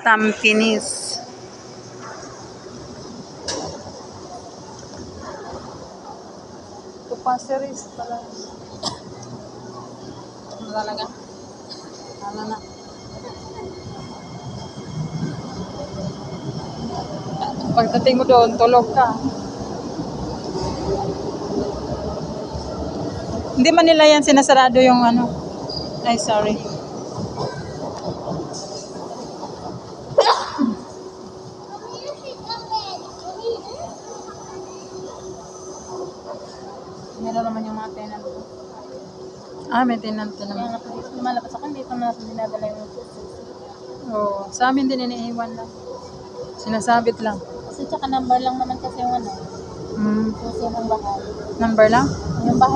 Tampines. Tupaseris pala. Ano talaga? Ano na? Pagdating mo doon, tulog ka. Hindi man nila yan sinasarado yung ano. Ay, sorry. Meron naman yung mga tenant ko. May tenant Kaya naman. nga po, lumalabas ako, hindi pa natin dinadala yung puso. Oo, sa amin din iniiwan lang. Sinasabit lang. Kasi tsaka number lang naman kasi yung ano, Mm. puso ng bahay. Number lang? Yung bahay